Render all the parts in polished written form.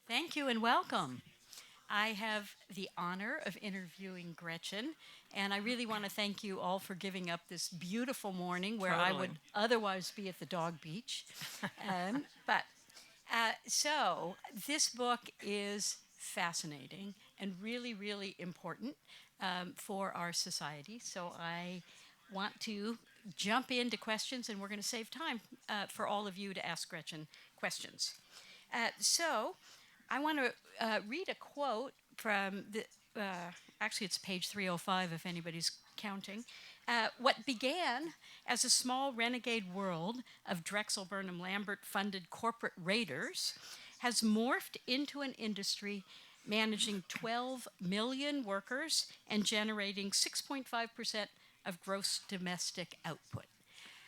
Thank you and welcome. I have the honor of interviewing Gretchen, and I really want to thank you all for giving up this beautiful morning where I Totally. would otherwise be at the dog beach. But this book is fascinating and really, really important for our society. So I want to jump into questions, and we're going to save time for all of you to ask Gretchen questions. So I want to read a quote from actually, it's page 305 if anybody's counting. What began as a small renegade world of Drexel Burnham Lambert funded corporate raiders has morphed into an industry managing 12 million workers and generating 6.5% of gross domestic output.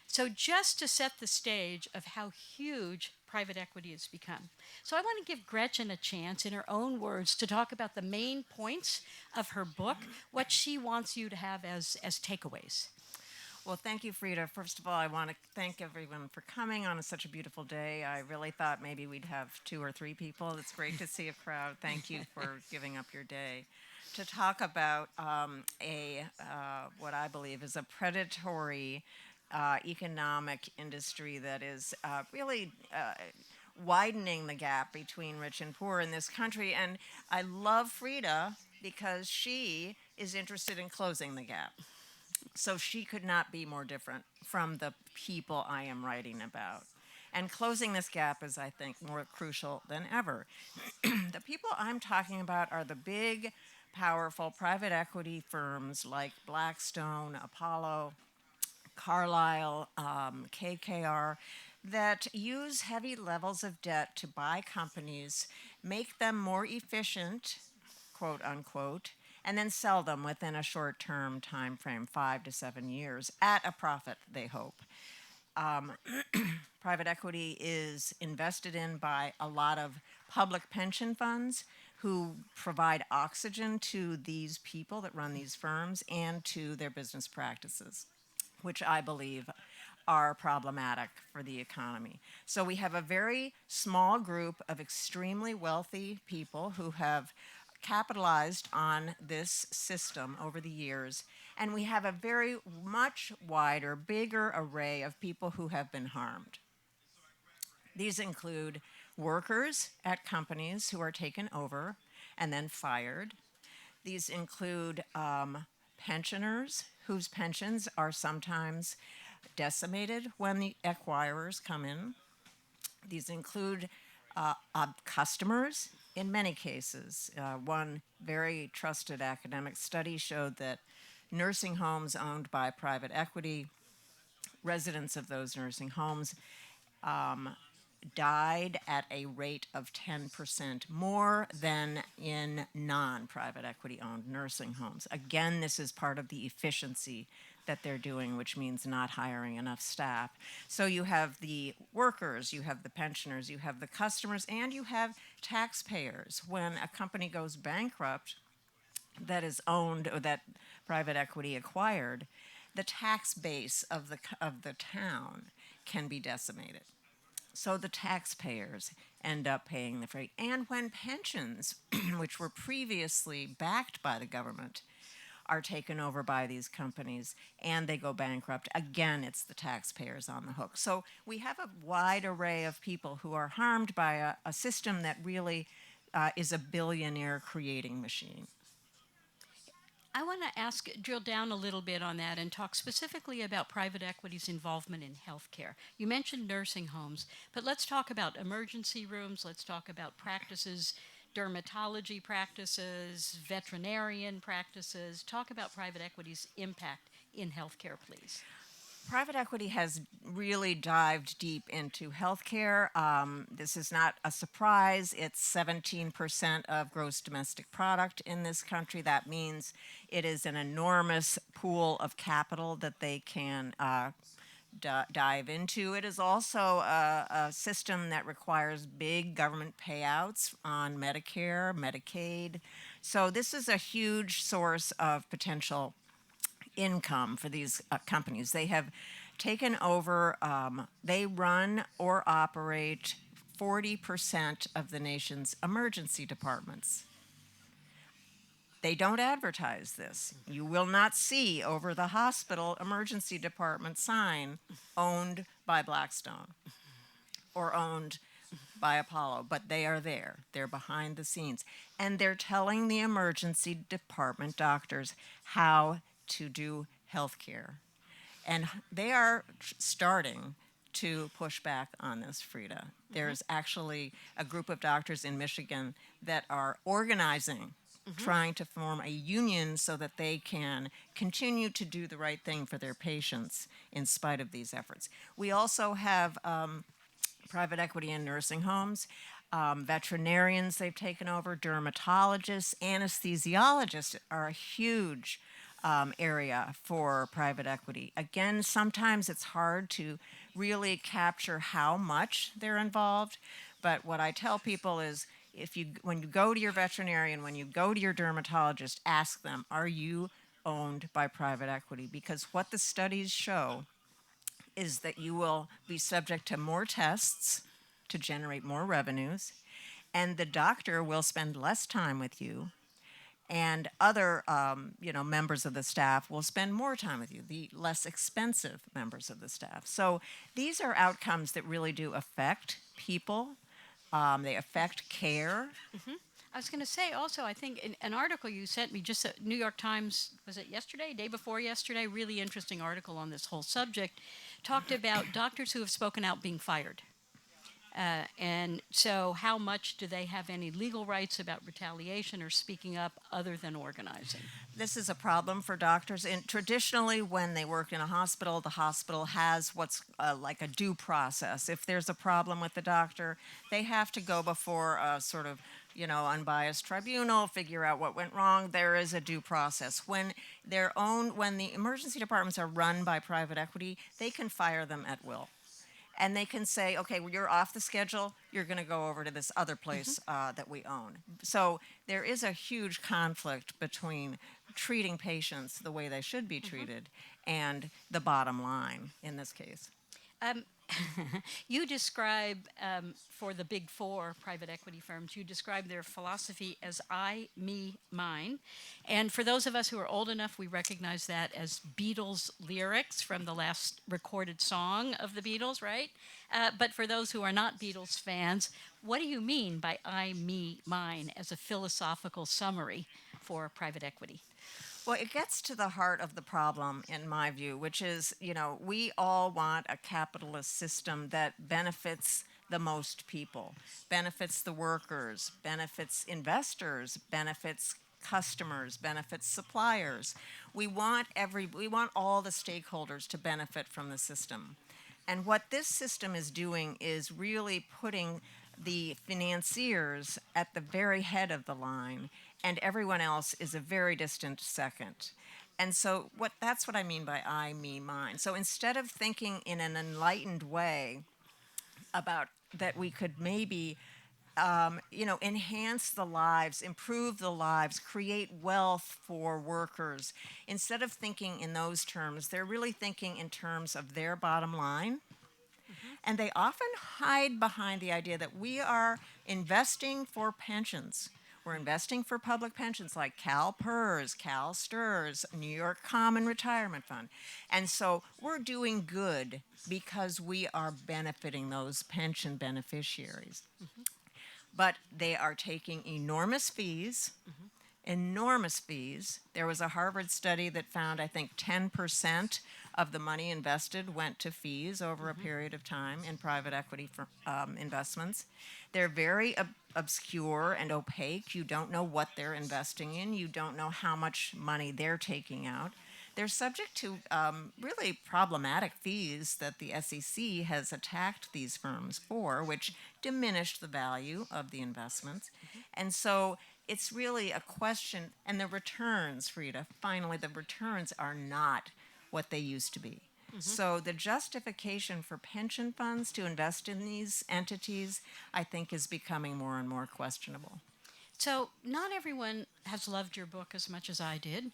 So, just to set the stage of how huge private equity has become. So, I want to give Gretchen a chance, in her own words, to talk about the main points of her book, what she wants you to have as takeaways. Well, thank you, Frida. First of all, I want to thank everyone for coming on such a beautiful day. I really thought maybe we'd have two or three people. It's great to see a crowd. Thank you for giving up your day to talk about a what I believe is a predatory economic industry that is really widening the gap between rich and poor in this country. And I love Frida because she is interested in closing the gap. So she could not be more different from the people I am writing about. And closing this gap is, I think, more crucial than ever. The people I'm talking about are the big, powerful private equity firms like Blackstone, Apollo, Carlyle, KKR, that use heavy levels of debt to buy companies, make them more efficient, quote unquote, and then sell them within a short term time frame, 5 to 7 years, at a profit, they hope. Private equity is invested in by a lot of public pension funds who provide oxygen to these people that run these firms and to their business practices, which I believe are problematic for the economy. So we have a very small group of extremely wealthy people who have capitalized on this system over the years, and we have a very much wider, bigger array of people who have been harmed. These include workers at companies who are taken over and then fired. These include pensioners whose pensions are sometimes decimated when the acquirers come in. These include customers in many cases. One very trusted academic study showed that nursing homes owned by private equity, residents of those nursing homes, died at a rate of 10% more than in non private equity owned nursing homes. Again, this is part of the efficiency that they're doing, which means not hiring enough staff. So you have the workers, you have the pensioners, you have the customers, and you have taxpayers. When a company goes bankrupt that is owned or that private equity acquired, the tax base of the town can be decimated. So the taxpayers end up paying the freight. And when pensions, which were previously backed by the government, are taken over by these companies and they go bankrupt, again, it's the taxpayers on the hook. So we have a wide array of people who are harmed by a system that really is a billionaire creating machine. I want to drill down a little bit on that and talk specifically about private equity's involvement in healthcare. You mentioned nursing homes, but let's talk about emergency rooms, let's talk about practices, dermatology practices, veterinarian practices. Talk about private equity's impact in healthcare, please. Private equity has really dived deep into healthcare. This is not a surprise. It's 17% of gross domestic product in this country. That means it is an enormous pool of capital that they can dive into. It is also a system that requires big government payouts on Medicare, Medicaid. So, this is a huge source of potential income for these companies. They have taken over, they run or operate 40% of the nation's emergency departments. They don't advertise this. You will not see over the hospital emergency department sign owned by Blackstone or owned by Apollo, but they are there. They're behind the scenes. And they're telling the emergency department doctors how to do healthcare. And they are starting to push back on this, Frida. There's actually a group of doctors in Michigan that are organizing, trying to form a union so that they can continue to do the right thing for their patients in spite of these efforts. We also have private equity in nursing homes, veterinarians they've taken over, dermatologists, anesthesiologists are a huge area for private equity. Again, sometimes it's hard to really capture how much they're involved, but what I tell people is when you go to your veterinarian, when you go to your dermatologist, ask them, are you owned by private equity? Because what the studies show is that you will be subject to more tests to generate more revenues, and the doctor will spend less time with you, and other members of the staff will spend more time with you, the less expensive members of the staff. So these are outcomes that really do affect people. They affect care. I was going to say also, I think in an article you sent me, just New York Times, was it yesterday, day before yesterday, really interesting article on this whole subject, talked about doctors who have spoken out being fired. And so how much do they have any legal rights about retaliation or speaking up other than organizing? This is a problem for doctors. And traditionally, when they work in a hospital, the hospital has what's like a due process. If there's a problem with the doctor, they have to go before a sort of unbiased tribunal, figure out what went wrong. There is a due process. When the emergency departments are run by private equity, they can fire them at will. And they can say, okay, well, you're off the schedule, you're going to go over to this other place that we own. So there is a huge conflict between treating patients the way they should be treated and the bottom line in this case. You describe, for the big four private equity firms, you describe their philosophy as I, me, mine. And for those of us who are old enough, we recognize that as Beatles lyrics from the last recorded song of the Beatles, right? But for those who are not Beatles fans, what do you mean by I, me, mine as a philosophical summary for private equity? Well, it gets to the heart of the problem, in my view, which is, we all want a capitalist system that benefits the most people, benefits the workers, benefits investors, benefits customers, benefits suppliers. We want all the stakeholders to benefit from the system. And what this system is doing is really putting the financiers at the very head of the line, and everyone else is a very distant second. And so that's what I mean by I, me, mine. So instead of thinking in an enlightened way about that we could maybe enhance the lives, improve the lives, create wealth for workers, instead of thinking in those terms, they're really thinking in terms of their bottom line. And they often hide behind the idea that we are investing for pensions. We're investing for public pensions like CalPERS, CalSTRS, New York Common Retirement Fund. And so we're doing good because we are benefiting those pension beneficiaries. But they are taking enormous fees. Enormous fees. There was a Harvard study that found, I think, 10% of the money invested went to fees over a period of time in private equity investments. They're very obscure and opaque. You don't know what they're investing in. You don't know how much money they're taking out. They're subject to really problematic fees that the SEC has attacked these firms for, which diminished the value of the investments. And so it's really a question, and the returns, Frida, finally, the returns are not what they used to be. So the justification for pension funds to invest in these entities, I think, is becoming more and more questionable. So not everyone has loved your book as much as I did,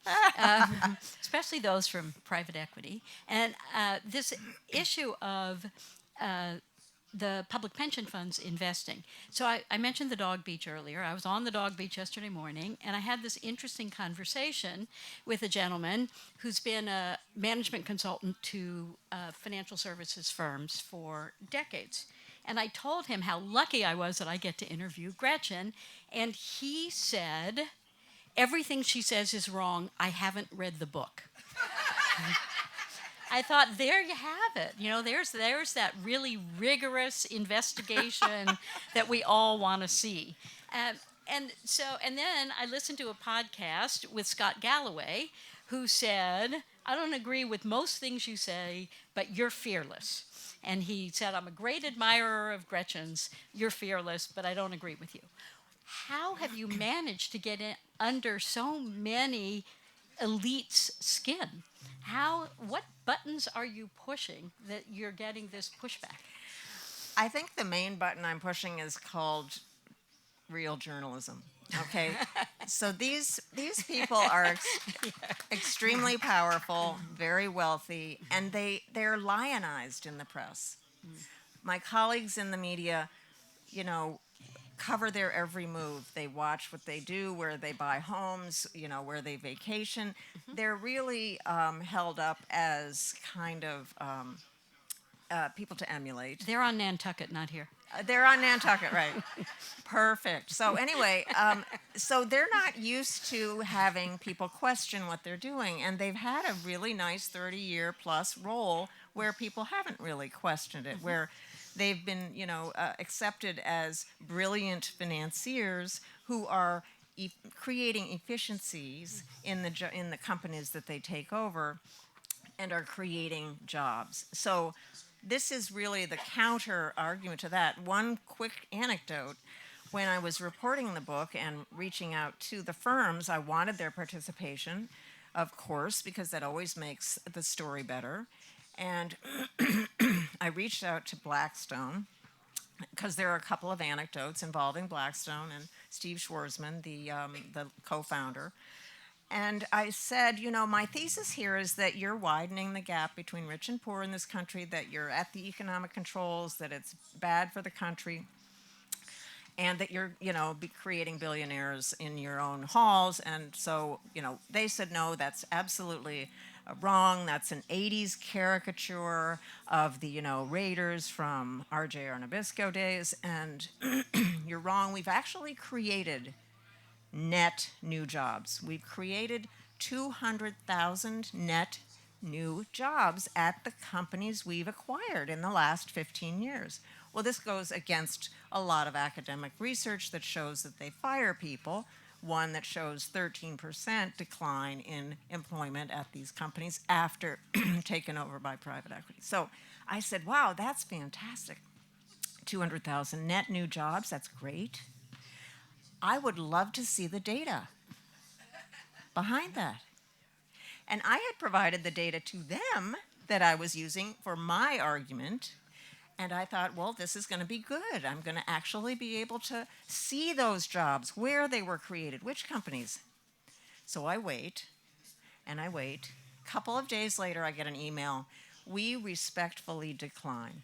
especially those from private equity. And this issue of the public pension funds investing. So I mentioned the dog beach earlier. I was on the dog beach yesterday morning, and I had this interesting conversation with a gentleman who's been a management consultant to financial services firms for decades. And I told him how lucky I was that I get to interview Gretchen, and he said, everything she says is wrong. I haven't read the book. I thought, there you have it. You know, there's that really rigorous investigation that we all want to see. And then I listened to a podcast with Scott Galloway, who said, I don't agree with most things you say, but you're fearless. And he said, I'm a great admirer of Gretchen's. You're fearless, but I don't agree with you. How have you managed to get in under so many elites' skin? What buttons are you pushing that you're getting this pushback? I think the main button I'm pushing is called real journalism. Okay, so these people are extremely powerful, very wealthy, and they're lionized in the press. My colleagues in the media, you know, cover their every move. They watch what they do, where they buy homes, you know, where they vacation. They're really held up as kind of people to emulate. They're on Nantucket, not here. They're on Nantucket, right? Perfect. So anyway, so they're not used to having people question what they're doing, and they've had a really nice 30-year plus role where people haven't really questioned it, where they've been, you know, accepted as brilliant financiers who are creating efficiencies in the companies that they take over, and are creating jobs. So this is really the counter argument to that. One quick anecdote. When I was reporting the book and reaching out to the firms, I wanted their participation, of course, because that always makes the story better. And I reached out to Blackstone because there are a couple of anecdotes involving Blackstone and Steve Schwarzman, the co-founder. And I said, you know, my thesis here is that you're widening the gap between rich and poor in this country, that you're at the economic controls, that it's bad for the country, and that you're, you know, be creating billionaires in your own halls. And so, you know, they said, no, that's absolutely wrong. That's an 80s caricature of the, you know, Raiders from R.J. Nabisco days. And you're wrong. We've actually created net new jobs. We've created 200,000 net new jobs at the companies we've acquired in the last 15 years. Well, this goes against a lot of academic research that shows that they fire people. One that shows 13% decline in employment at these companies after taken over by private equity. So I said, wow, that's fantastic. 200,000 net new jobs, that's great. I would love to see the data behind that. And I had provided the data to them that I was using for my argument. And I thought, well, this is going to be good. I'm going to actually be able to see those jobs, where they were created, which companies. So I wait, and I wait. A couple of days later, I get an email. We respectfully decline.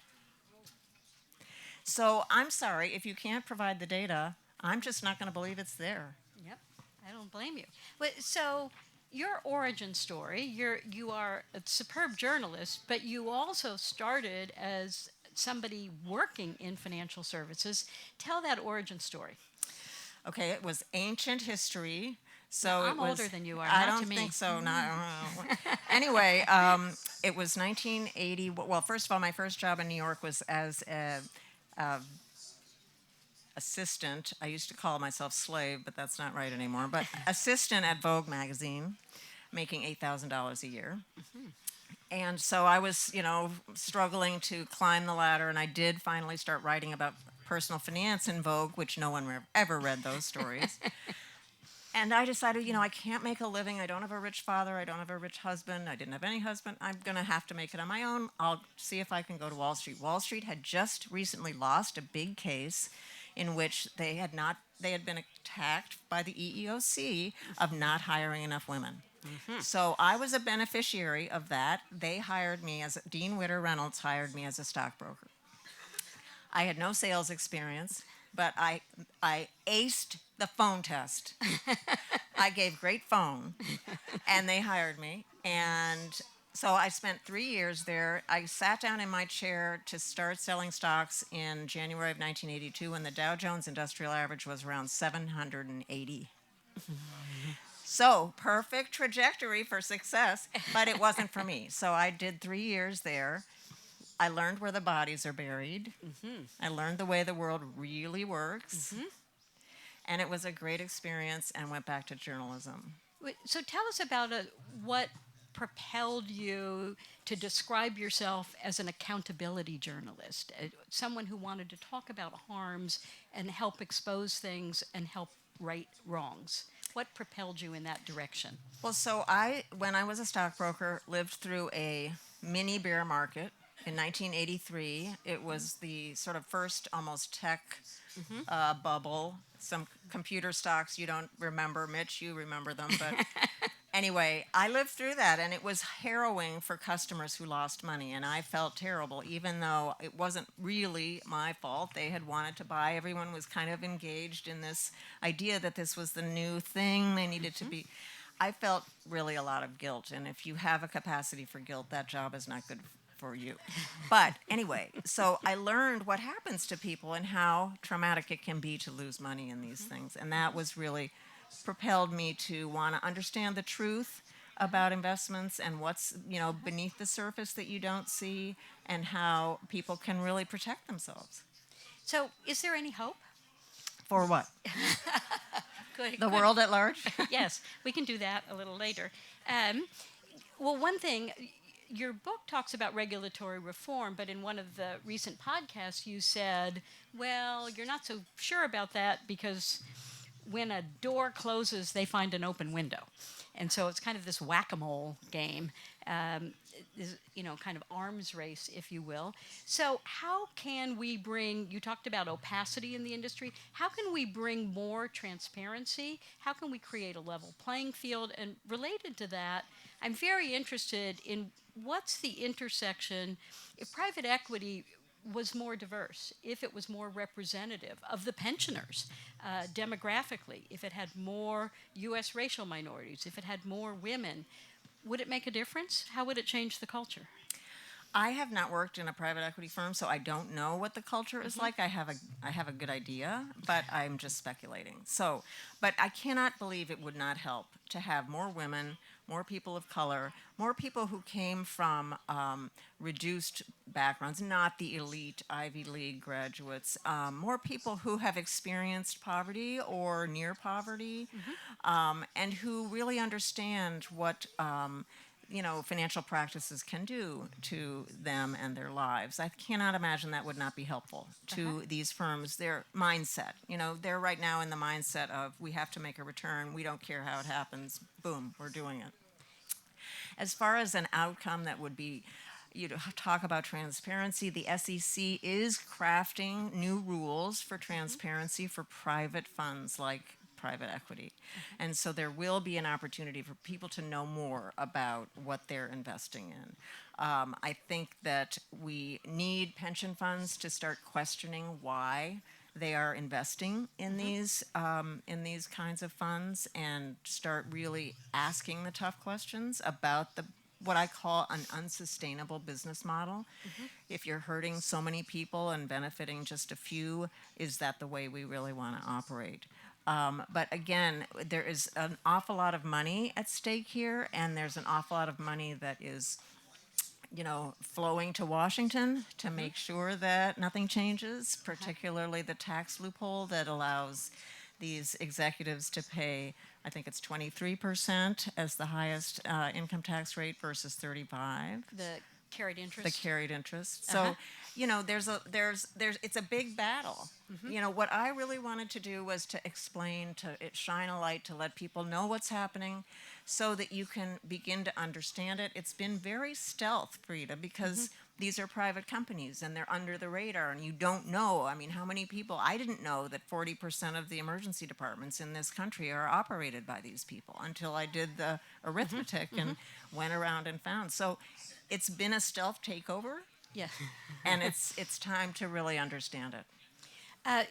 So I'm sorry, if you can't provide the data, I'm just not going to believe it's there. Yep, I don't blame you. So your origin story, you are a superb journalist, but you also started as somebody working in financial services. Tell that origin story. Okay, it was ancient history. So Well, it I'm was, older than you are. I not don't to me. think so. Anyway, it was 1980. Well, first of all, my first job in New York was as a assistant. I used to call myself slave, but that's not right anymore. But assistant at Vogue magazine, making $8,000 a year. And so I was, you know, struggling to climb the ladder, and I did finally start writing about personal finance in Vogue, which no one ever read those stories. And I decided, you know, I can't make a living. I don't have a rich father. I don't have a rich husband. I didn't have any husband. I'm going to have to make it on my own. I'll see if I can go to Wall Street. Wall Street had just recently lost a big case in which they had been attacked by the EEOC of not hiring enough women. So I was a beneficiary of that. They hired me Dean Witter Reynolds hired me as a stockbroker. I had no sales experience, but I aced the phone test. I gave great phone, and they hired me. And so I spent 3 years there. I sat down in my chair to start selling stocks in January of 1982 when the Dow Jones Industrial Average was around 780. So, perfect trajectory for success, but it wasn't for me. So, I did 3 years there. I learned where the bodies are buried. I learned the way the world really works. And it was a great experience, and went back to journalism. So tell us about what propelled you to describe yourself as an accountability journalist, someone who wanted to talk about harms and help expose things and help right wrongs. What propelled you in that direction? Well, when I was a stockbroker, lived through a mini bear market in 1983. It was the sort of first almost tech bubble. Some computer stocks you don't remember. Mitch, you remember them. But anyway, I lived through that, and it was harrowing for customers who lost money. And I felt terrible, even though it wasn't really my fault. They had wanted to buy. Everyone was kind of engaged in this idea that this was the new thing they needed to be. I felt really a lot of guilt. And if you have a capacity for guilt, that job is not good for you. But anyway, so I learned what happens to people and how traumatic it can be to lose money in these things. And that was really propelled me to want to understand the truth about investments and what's, beneath the surface that you don't see, and how people can really protect themselves. So is there any hope? For what? Good. The world at large? Yes, we can do that a little later. Well, one thing, your book talks about regulatory reform, but in one of the recent podcasts you said, well, you're not so sure about that because when a door closes, they find an open window. And so it's kind of this whack-a-mole game, kind of arms race, if you will. So how can we bring, you talked about opacity in the industry, how can we bring more transparency? How can we create a level playing field? And related to that, I'm very interested in what's the intersection, if private equity was more diverse, if it was more representative of the pensioners demographically, if it had more U.S. racial minorities, if it had more women, would it make a difference? How would it change the culture? I have not worked in a private equity firm, so I don't know what the culture is like. I have a good idea, but I'm just speculating. But I cannot believe it would not help to have more women, more people of color, more people who came from reduced backgrounds, not the elite Ivy League graduates, more people who have experienced poverty or near poverty, and who really understand what financial practices can do to them and their lives. I cannot imagine that would not be helpful to these firms. Their mindset, they're right now in the mindset of, we have to make a return. We don't care how it happens. Boom, we're doing it. As far as an outcome that would be, talk about transparency, the SEC is crafting new rules for transparency for private funds like private equity. And so there will be an opportunity for people to know more about what they're investing in. I think that we need pension funds to start questioning why they are investing in these kinds of funds, and start really asking the tough questions about what I call an unsustainable business model. If you're hurting so many people and benefiting just a few, is that the way we really want to operate? But again, there is an awful lot of money at stake here, and there's an awful lot of money that is, flowing to Washington to make sure that nothing changes, particularly the tax loophole that allows these executives to pay, I think it's 23% as the highest income tax rate versus 35%. The carried interest. The carried interest. So, it's a big battle. What I really wanted to do was to explain, shine a light, to let people know what's happening, so that you can begin to understand it. It's been very stealth, Frida, because these are private companies and they're under the radar, and you don't know. I mean, how many people? I didn't know that 40% of the emergency departments in this country are operated by these people until I did the arithmetic and went around and found. So it's been a stealth takeover, Yeah. and it's time to really understand it. Uh,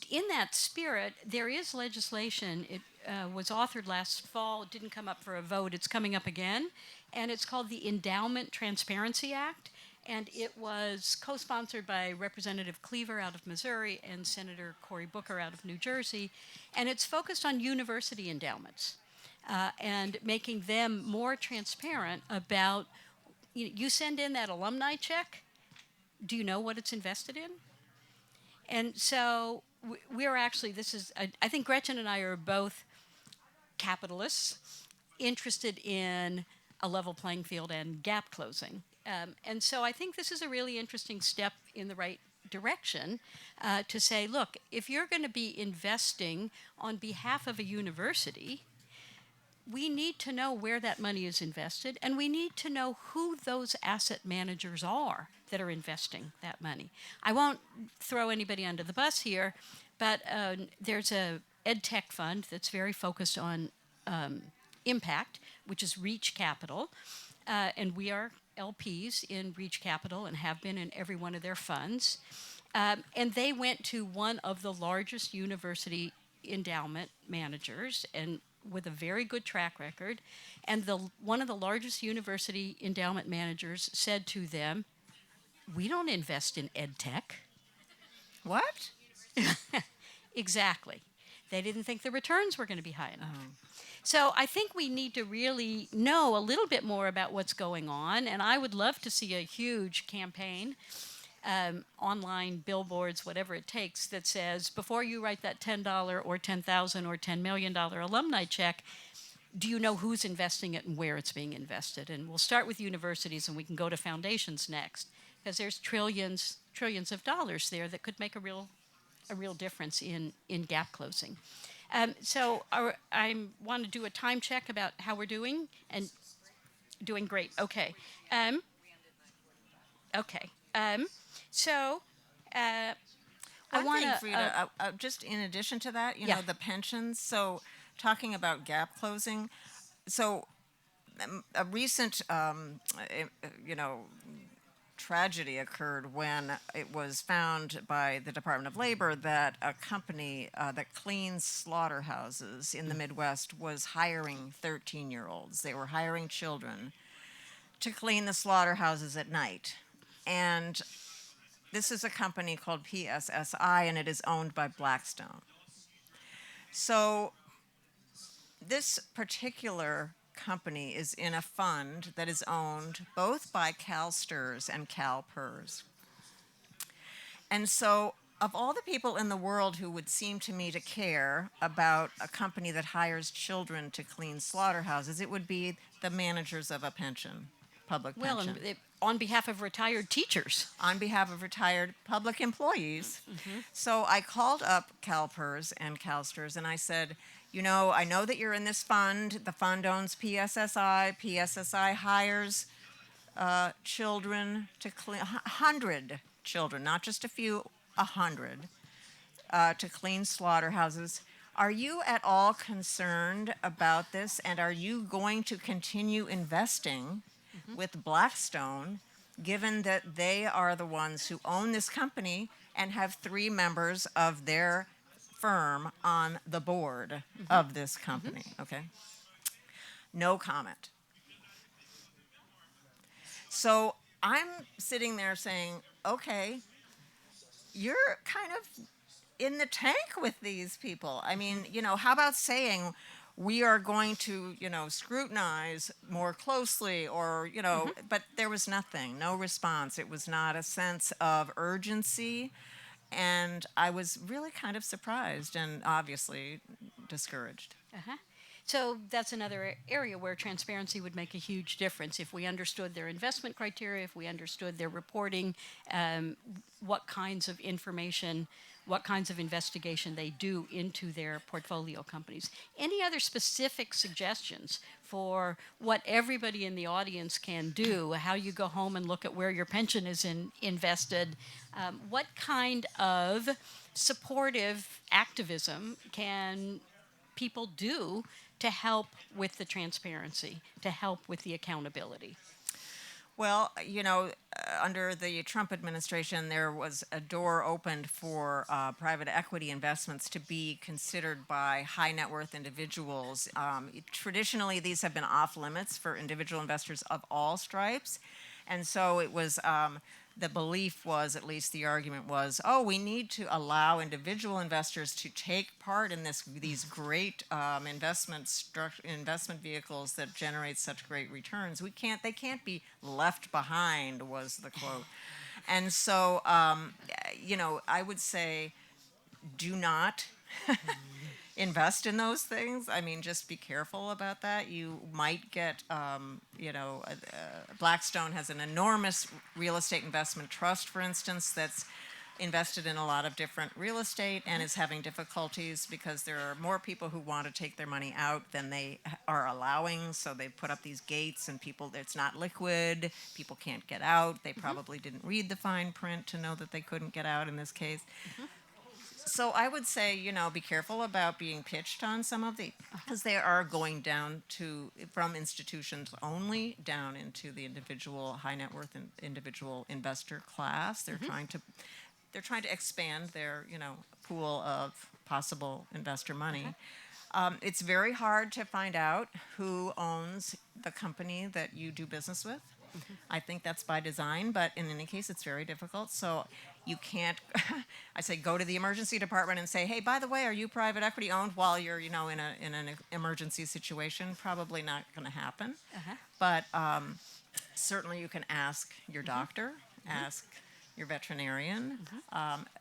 in that spirit, there is legislation. It was authored last fall. It didn't come up for a vote. It's coming up again, and it's called the Endowment Transparency Act. And it was co-sponsored by Representative Cleaver out of Missouri and Senator Cory Booker out of New Jersey, and it's focused on university endowments and making them more transparent about. You send in that alumni check. Do you know what it's invested in? And so we're actually, this is, I think Gretchen and I are both capitalists interested in a level playing field and gap closing. And so I think this is a really interesting step in the right direction to say, look, if you're going to be investing on behalf of a university, we need to know where that money is invested, and we need to know who those asset managers are that are investing that money. I won't throw anybody under the bus here, but there's a ed tech fund that's very focused on impact, which is Reach Capital, and we are LPs in Reach Capital and have been in every one of their funds. And they went to one of the largest university endowment managers and with a very good track record. And one of the largest university endowment managers said to them, "We don't invest in ed tech." What? Exactly. They didn't think the returns were going to be high enough. So I think we need to really know a little bit more about what's going on. And I would love to see a huge campaign, online billboards, whatever it takes, that says, before you write that $10 or $10,000 or $10 million alumni check, do you know who's investing it and where it's being invested? And we'll start with universities, and we can go to foundations next, because there's trillions of dollars there that could make a real difference in gap closing. So I want to do a time check about how we're doing, and doing great. Okay. Okay. So I One want thing, to. Frida, just in addition to that, Yeah. the pensions. So, talking about gap closing, so a recent, you know, tragedy occurred when it was found by the Department of Labor that a company that cleans slaughterhouses in the Midwest was hiring 13-year-olds. They were hiring children to clean the slaughterhouses at night. And this is a company called PSSI, and it is owned by Blackstone. So this particular company is in a fund that is owned both by CalSTRS and CalPERS. And so, of all the people in the world who would seem to me to care about a company that hires children to clean slaughterhouses, it would be the managers of a pension, public Well, pension. and on behalf of retired teachers. On behalf of retired public employees. So I called up CalPERS and CalSTRS and I said, I know that you're in this fund. The fund owns PSSI. PSSI hires children to clean, 100 children, not just a few, 100, to clean slaughterhouses. Are you at all concerned about this? And are you going to continue investing with Blackstone, given that they are the ones who own this company and have 3 members of their firm on the board of this company? Okay. No comment. So I'm sitting there saying, okay, you're kind of in the tank with these people. I mean, how about saying we are going to, scrutinize more closely or, but there was nothing, no response. It was not a sense of urgency. And I was really kind of surprised and obviously discouraged. Uh-huh. So that's another area where transparency would make a huge difference. If we understood their investment criteria, if we understood their reporting, what kinds of information, what kinds of investigation they do into their portfolio companies. Any other specific suggestions for what everybody in the audience can do, how you go home and look at where your pension is invested? What kind of supportive activism can people do to help with the transparency, to help with the accountability? Well, under the Trump administration, there was a door opened for private equity investments to be considered by high net worth individuals. Traditionally, these have been off limits for individual investors of all stripes. And so it was, the belief was, at least the argument was, oh, we need to allow individual investors to take part in these great investment vehicles that generate such great returns. They can't be left behind, was the quote. And so, I would say, do not invest in those things. I mean, just be careful about that. You might get, Blackstone has an enormous real estate investment trust, for instance, that's invested in a lot of different real estate and is having difficulties because there are more people who want to take their money out than they are allowing. So they put up these gates and it's not liquid. People can't get out. They probably didn't read the fine print to know that they couldn't get out in this case. So I would say, be careful about being pitched on some of because they are going down from institutions only down into the individual high net worth and individual investor class. They're trying to expand their, pool of possible investor money. It's very hard to find out who owns the company that you do business with. I think that's by design, but in any case, it's very difficult. So you can't, I say, go to the emergency department and say, hey, by the way, are you private equity owned while you're, in an emergency situation? Probably not going to happen. But certainly you can ask your doctor, ask your veterinarian.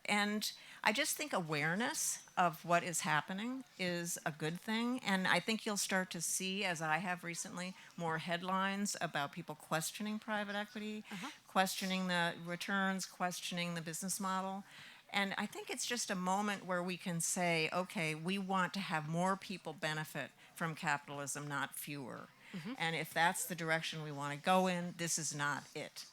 And I just think awareness of what is happening is a good thing. And I think you'll start to see, as I have recently, more headlines about people questioning private equity, questioning the returns, questioning the business model. And I think it's just a moment where we can say, okay, we want to have more people benefit from capitalism, not fewer. And if that's the direction we want to go in, this is not it.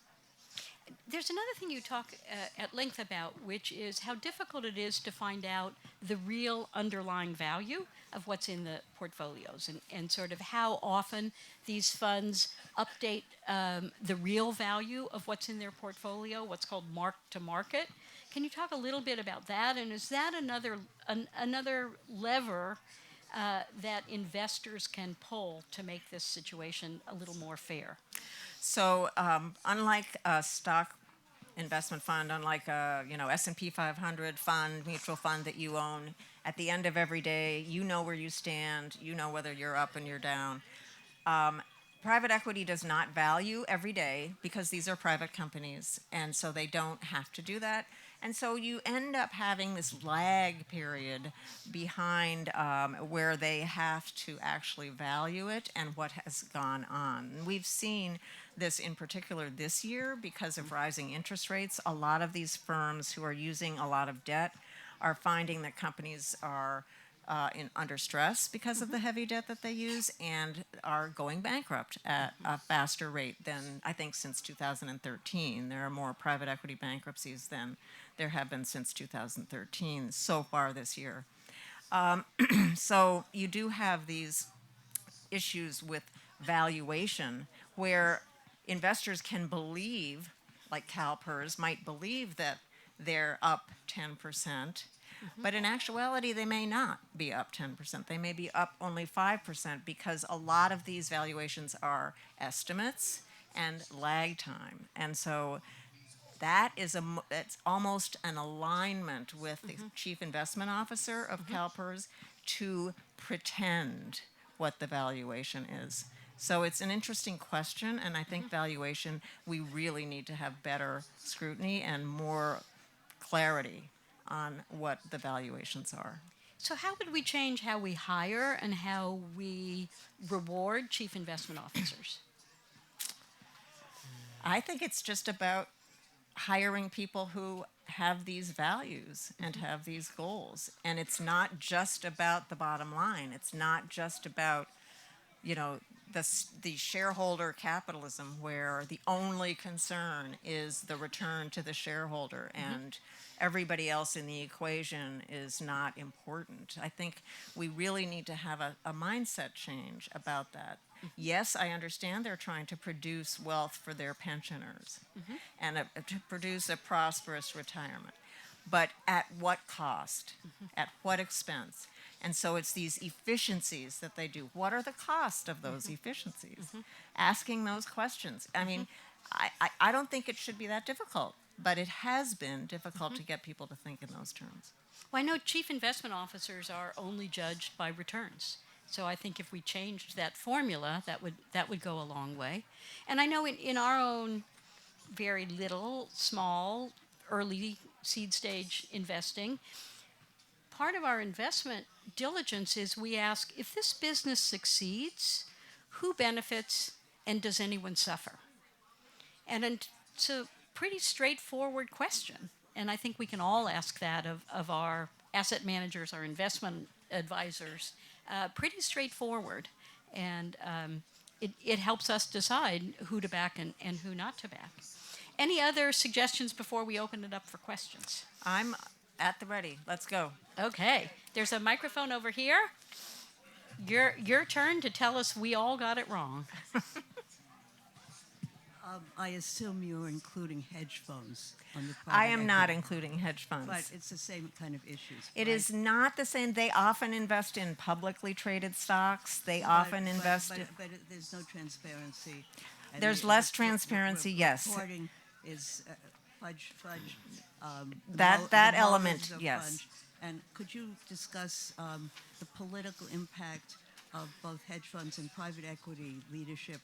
There's another thing you talk at length about, which is how difficult it is to find out the real underlying value of what's in the portfolios and sort of how often these funds update the real value of what's in their portfolio, what's called mark to market. Can you talk a little bit about that? And is that another lever that investors can pull to make this situation a little more fair? So unlike a stock investment fund, unlike a S&P 500 fund, mutual fund that you own, at the end of every day, you know where you stand, you know whether you're up and you're down. Private equity does not value every day because these are private companies, and so they don't have to do that. And so you end up having this lag period behind where they have to actually value it and what has gone on. And we've seen this in particular this year because of rising interest rates. A lot of these firms who are using a lot of debt are finding that companies are under stress because of the heavy debt that they use and are going bankrupt at a faster rate than I think since 2013. There are more private equity bankruptcies than there have been since 2013 so far this year. So you do have these issues with valuation where investors can believe, like CalPERS might believe that they're up 10%, but in actuality they may not be up 10%. They may be up only 5% because a lot of these valuations are estimates and lag time. And so that is it's almost an alignment with the chief investment officer of CalPERS to pretend what the valuation is. So it's an interesting question, and I think valuation, we really need to have better scrutiny and more clarity on what the valuations are. So how would we change how we hire and how we reward chief investment officers? I think it's just about hiring people who have these values and have these goals. And it's not just about the bottom line. It's not just about, the shareholder capitalism where the only concern is the return to the shareholder and everybody else in the equation is not important. I think we really need to have a mindset change about that. Yes, I understand they're trying to produce wealth for their pensioners and to produce a prosperous retirement. But at what cost? At what expense? And so it's these efficiencies that they do. What are the cost of those efficiencies? Asking those questions. I mean, I don't think it should be that difficult, but it has been difficult to get people to think in those terms. Well, I know chief investment officers are only judged by returns. So I think if we changed that formula, that would go a long way. And I know in our own very little, small, early seed stage investing, part of our investment diligence is we ask if this business succeeds, who benefits and does anyone suffer? And it's a pretty straightforward question. And I think we can all ask that of our asset managers, our investment advisors. Pretty straightforward. And it helps us decide who to back and who not to back. Any other suggestions before we open it up for questions? I'm at the ready. Let's go. Okay. There's a microphone over here. Your turn to tell us we all got it wrong. I assume you're including hedge funds on the I am private not equity, including hedge funds. but it's the same kind of issues. It right? is not the same. They often invest in publicly traded stocks. They But- often but- invest but, in. but there's no transparency. and There's the- less the transparency, yes. Reporting is fudge. That element, yes. Fudge. And could you discuss the political impact of both hedge funds and private equity leadership,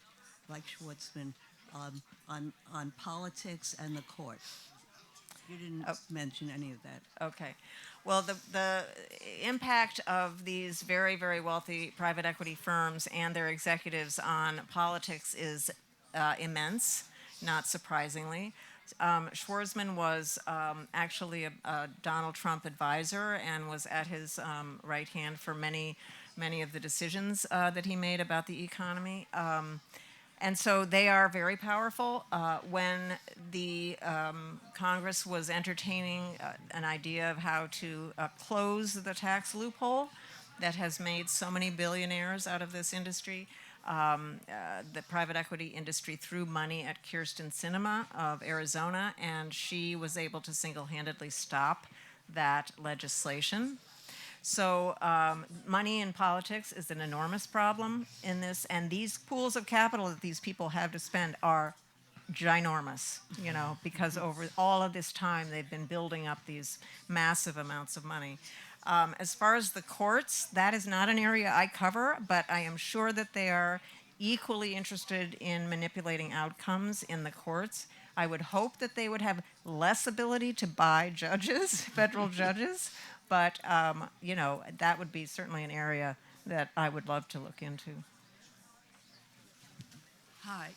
like Schwartzman, on politics and the court? You didn't mention any of that. Okay. Well, the impact of these very, very wealthy private equity firms and their executives on politics is immense, not surprisingly. Schwarzman was actually a Donald Trump advisor and was at his right hand for many of the decisions that he made about the economy. And so they are very powerful. When the Congress was entertaining an idea of how to close the tax loophole that has made so many billionaires out of this industry, the private equity industry threw money at Kirsten Sinema of Arizona, and she was able to single-handedly stop that legislation. So money in politics is an enormous problem in this, and these pools of capital that these people have to spend are ginormous, because over all of this time they've been building up these massive amounts of money. As far as the courts, that is not an area I cover, but I am sure that they are equally interested in manipulating outcomes in the courts. I would hope that they would have less ability to buy judges, federal judges, but that would be certainly an area that I would love to look into. Hi.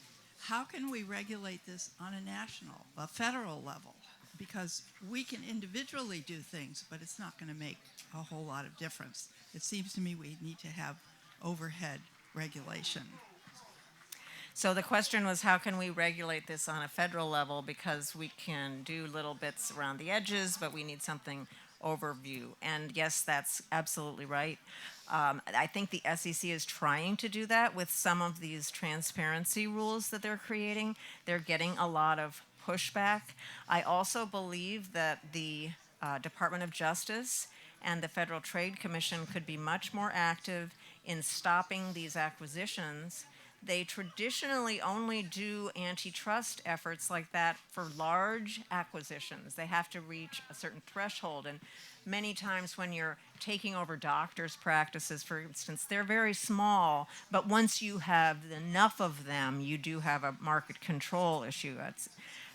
How can we regulate this on a federal level? Because we can individually do things, but it's not going to make a whole lot of difference. It seems to me we need to have overhead regulation. So the question was, how can we regulate this on a federal level? Because we can do little bits around the edges, but we need something overview. And yes, that's absolutely right. I think the SEC is trying to do that with some of these transparency rules that they're creating. They're getting a lot of pushback. I also believe that the Department of Justice and the Federal Trade Commission could be much more active in stopping these acquisitions. They traditionally only do antitrust efforts like that for large acquisitions. They have to reach a certain threshold. And many times when you're taking over doctors' practices, for instance, they're very small. But once you have enough of them, you do have a market control issue.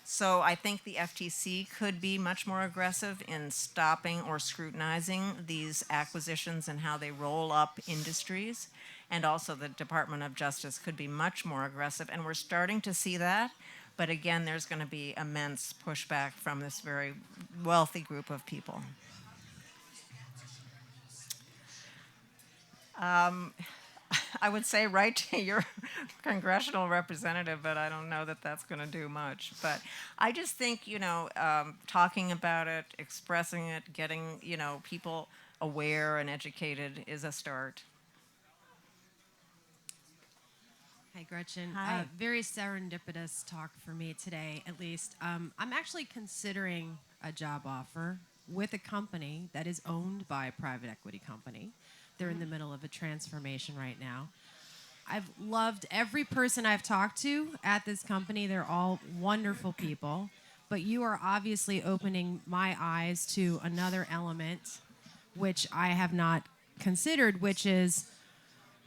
So I think the FTC could be much more aggressive in stopping or scrutinizing these acquisitions and how they roll up industries. And also the Department of Justice could be much more aggressive. And we're starting to see that. But again, there's going to be immense pushback from this very wealthy group of people. I would say write to your congressional representative, but I don't know that that's going to do much. But I just think, talking about it, expressing it, getting, people aware and educated is a start. Hi, Gretchen. Hi. Very serendipitous talk for me today, at least. I'm actually considering a job offer with a company that is owned by a private equity company. They're in the middle of a transformation right now. I've loved every person I've talked to at this company. They're all wonderful people. But you are obviously opening my eyes to another element which I have not considered, which is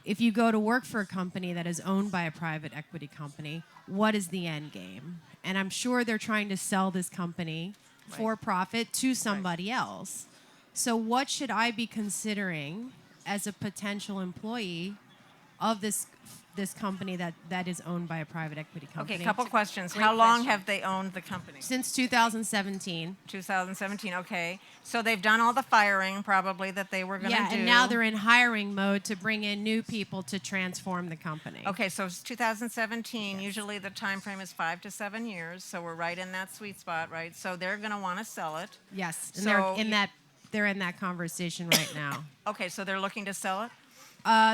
if you go to work for a company that is owned by a private equity company, what is the end game? And I'm sure they're trying to sell this company for profit to somebody else. So what should I be considering as a potential employee of this company that is owned by a private equity company? Okay, couple questions. Great How long question. have they owned the company? Since 2017. 2017, okay. So they've done all the firing probably that they were going to do. Yeah, and now they're in hiring mode to bring in new people to transform the company. Okay, so it's 2017. Usually the time frame is 5 to 7 years, so we're right in that sweet spot, right? So they're going to want to sell it. Yes, and So they're in that conversation right now. Okay, so they're looking to sell it?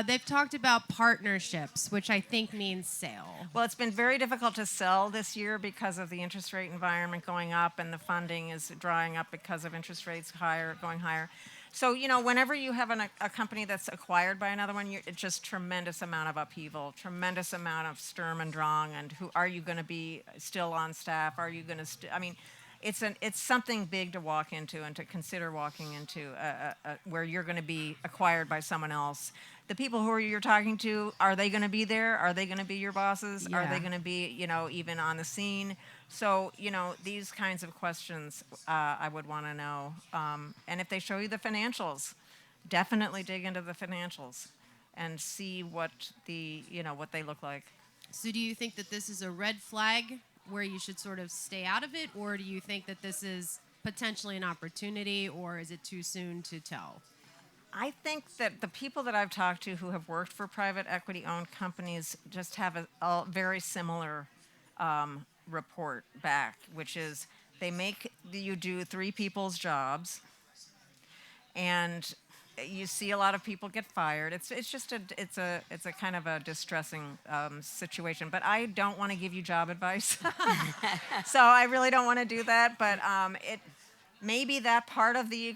They've talked about partnerships, which I think means sale. Well, it's been very difficult to sell this year because of the interest rate environment going up and the funding is drying up because of interest rates going higher. So, whenever you have a company that's acquired by another one, it's just tremendous amount of upheaval, tremendous amount of Sturm and Drang, and who are you going to be still on staff? Are you going to? It's something big to walk into and to consider walking into where you're going to be acquired by someone else. The people who you're talking to, are they going to be there? Are they going to be your bosses? Are they Yeah. going to be, even on the scene? So, these kinds of questions I would want to know. And if they show you the financials, definitely dig into the financials and see what what they look like. So do you think that this is a red flag where you should sort of stay out of it, or do you think that this is potentially an opportunity, or is it too soon to tell? I think that the people that I've talked to who have worked for private equity-owned companies just have a very similar report back, which is they make you do 3 people's jobs, and you see a lot of people get fired. It's just a kind of a distressing situation. But I don't want to give you job advice, so I really don't want to do that. But maybe that part of the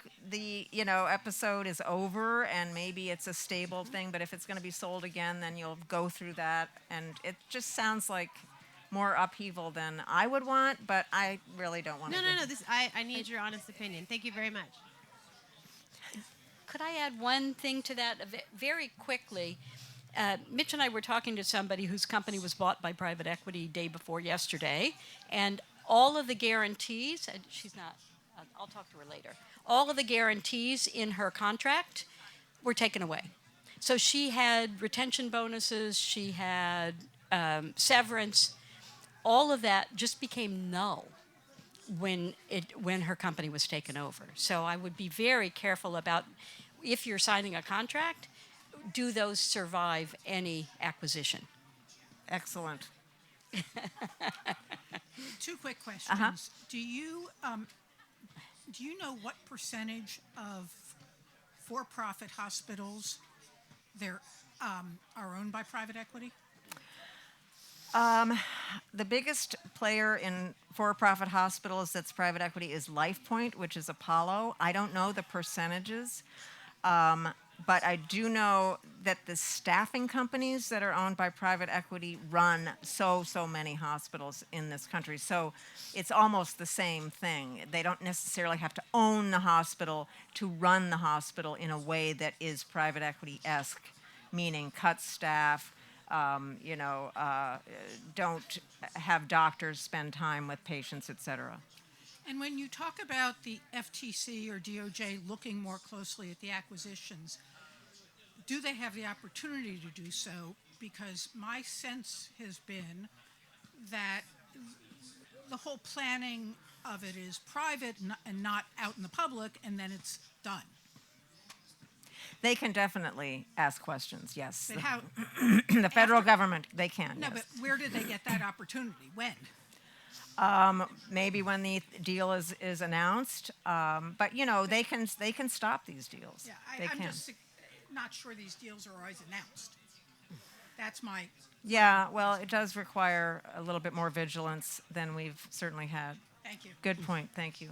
episode is over, and maybe it's a stable thing. But if it's going to be sold again, then you'll go through that, and it just sounds like more upheaval than I would want. But I really don't want to. No. I need your honest opinion. Thank you very much. Could I add one thing to that very quickly? Mitch and I were talking to somebody whose company was bought by private equity day before yesterday, and all of the guarantees, and she's not, I'll talk to her later, all of the guarantees in her contract were taken away. So she had retention bonuses, she had severance, all of that just became null when her company was taken over. So I would be very careful about, if you're signing a contract, do those survive any acquisition? Excellent. 2 quick questions. Do you know what percentage of for-profit hospitals are owned by private equity? The biggest player in for-profit hospitals that's private equity is LifePoint, which is Apollo. I don't know the percentages, but I do know that the staffing companies that are owned by private equity run so many hospitals in this country. So it's almost the same thing. They don't necessarily have to own the hospital to run the hospital in a way that is private equity-esque, meaning cut staff, don't have doctors spend time with patients, et cetera. And when you talk about the FTC or DOJ looking more closely at the acquisitions, do they have the opportunity to do so? Because my sense has been that the whole planning of it is private and not out in the public, and then it's done. They can definitely ask questions, yes. But how? The federal government, they can, No, yes. but where did they get that opportunity? When? Maybe when the deal is announced, but they can stop these deals. Yeah, They I'm can. just not sure these deals are always announced. That's my, Yeah, well, it does require a little bit more vigilance than we've certainly had. thank you. Good point, thank you.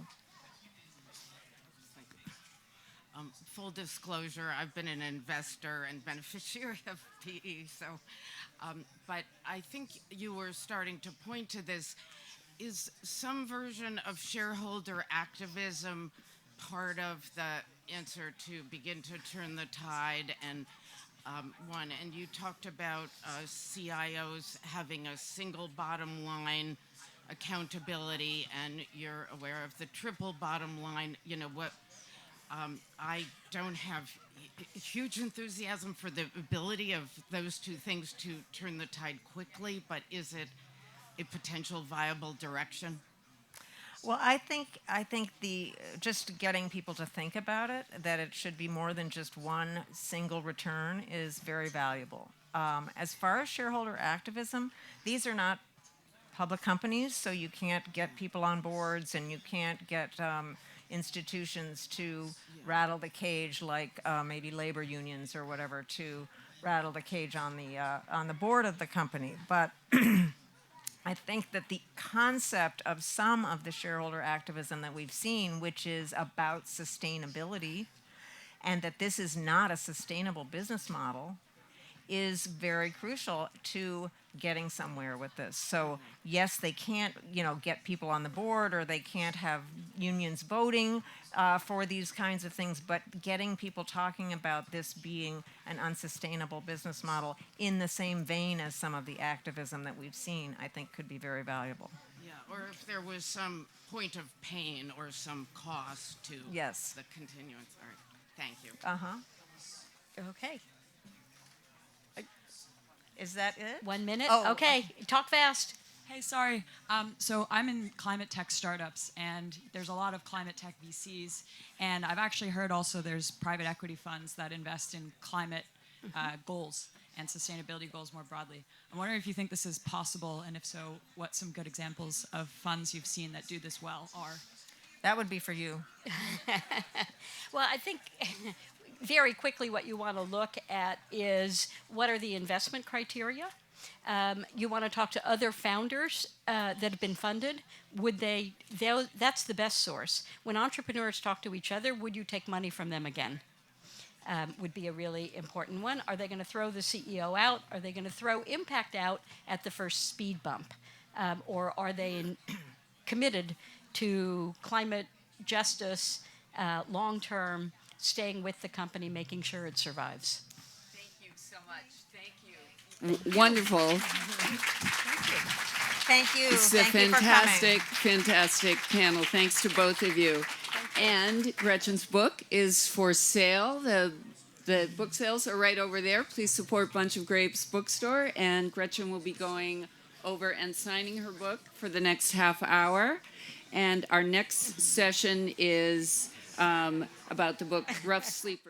Full disclosure, I've been an investor and beneficiary of PE, but I think you were starting to point to this. Is some version of shareholder activism part of the answer to begin to turn the tide? And and you talked about CIOs having a single bottom line accountability, and you're aware of the triple bottom line. I don't have huge enthusiasm for the ability of those two things to turn the tide quickly, but is it a potential viable direction? Well, I think the just getting people to think about it, that it should be more than just one single return, is very valuable. As far as shareholder activism, these are not public companies, so you can't get people on boards, and you can't get institutions to rattle the cage like maybe labor unions or whatever to rattle the cage on the board of the company. But I think that the concept of some of the shareholder activism that we've seen, which is about sustainability, and that this is not a sustainable business model, is very crucial to getting somewhere with this. So yes, they can't, get people on the board, or they can't have unions voting for these kinds of things, but getting people talking about this being an unsustainable business model in the same vein as some of the activism that we've seen, I think could be very valuable. Yeah, or if there was some point of pain or some cost to Yes. the continuance. All right, thank you. Okay. Is that it? 1 minute? Oh, okay. Talk fast. Hey, sorry. So I'm in climate tech startups, and there's a lot of climate tech VCs. And I've actually heard also there's private equity funds that invest in climate goals and sustainability goals more broadly. I'm wondering if you think this is possible, and if so, what some good examples of funds you've seen that do this well are. That would be for you. Well, I think very quickly what you want to look at is what are the investment criteria. You want to talk to other founders that have been funded. That's the best source. When entrepreneurs talk to each other, would you take money from them again? Would be a really important one. Are they going to throw the CEO out? Are they going to throw impact out at the first speed bump? Or are they committed to climate justice, long-term, staying with the company, making sure it survives? Thank you so much. Thank you. Wonderful. Thank you. It's a Thank you for coming. fantastic panel. Thanks to both of you. And Gretchen's book is for sale. The book sales are right over there. Please support Bunch of Grapes Bookstore. And Gretchen will be going over and signing her book for the next half hour. And our next session is about the book Rough Sleepers.